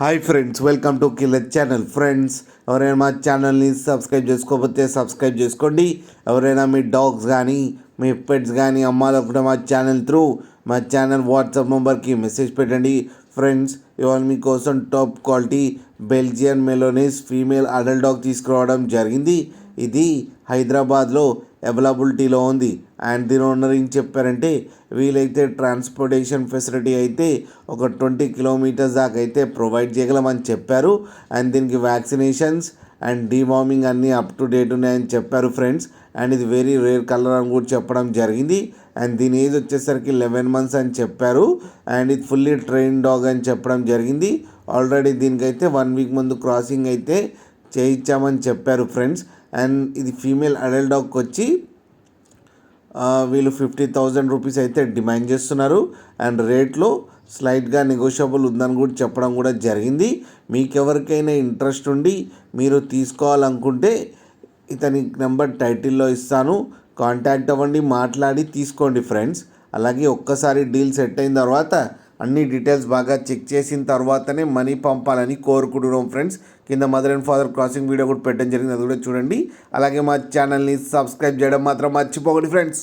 Hi friends, welcome to killer channel. Friends, ఎవరైనా మా ఛానల్ని సబ్స్క్రైబ్ చేసుకోకపోతే సబ్స్క్రైబ్ చేసుకోండి. ఎవరైనా మీ డాగ్స్ కానీ మీ పెట్స్ కానీ అమ్మాలనుకుంటే మా ఛానల్ వాట్సాప్ నెంబర్కి మెసేజ్ పెట్టండి. ఫ్రెండ్స్, ఇవాళ మీకోసం top quality Belgian Malinois female adult dog తీసుకురావడం జరిగింది. ఇది హైదరాబాద్లో అవైలబిలిటీలో ఉంది. అండ్ దీని ఓనర్ ఏం చెప్పారంటే, వీలైతే ట్రాన్స్పోర్టేషన్ ఫెసిలిటీ అయితే ఒక 20 కిలోమీటర్స్ దాకా అయితే ప్రొవైడ్ చేయగలమని చెప్పారు. అండ్ దీనికి వ్యాక్సినేషన్స్ అండ్ డీవార్మింగ్ అన్నీ అప్ టు డేట్ ఉన్నాయని చెప్పారు ఫ్రెండ్స్. అండ్ ఇది వెరీ రేర్ కలర్ అని కూడా చెప్పడం జరిగింది. అండ్ దీని ఏజ్ వచ్చేసరికి 11 months అని చెప్పారు. అండ్ ఇది ఫుల్లీ ట్రైన్ డాగ్ అని చెప్పడం జరిగింది. ఆల్రెడీ దీనికైతే 1 week ముందు క్రాసింగ్ అయితే చేయించామని చెప్పారు ఫ్రెండ్స్. అండ్ ఇది ఫీమేల్ అడల్ట్ డాగ్కి వచ్చి వీళ్ళు 50,000 రూపీస్ అయితే డిమాండ్ చేస్తున్నారు. అండ్ రేట్లో స్లైట్గా నెగోషియబుల్ ఉందని కూడా చెప్పడం కూడా జరిగింది. మీకు ఎవరికైనా ఇంట్రెస్ట్ ఉండి మీరు తీసుకోవాలనుకుంటే ఇతని నెంబర్ టైటిల్లో ఇస్తాను, కాంటాక్ట్ అవ్వండి, మాట్లాడి తీసుకోండి ఫ్రెండ్స్. అలాగే ఒక్కసారి డీల్ సెట్ అయిన తర్వాత అన్ని డీటెయిల్స్ బాగా చెక్ చేసిన తర్వాతనే మనీ పంపాలని కోరుకుంటున్నాం ఫ్రెండ్స్. కింద mother and father crossing video కూడా పెట్టడం జరిగింది, అది కూడా చూడండి. అలాగే మా ఛానల్ని సబ్స్క్రైబ్ చేయడం మాత్రం మర్చిపోకండి ఫ్రెండ్స్.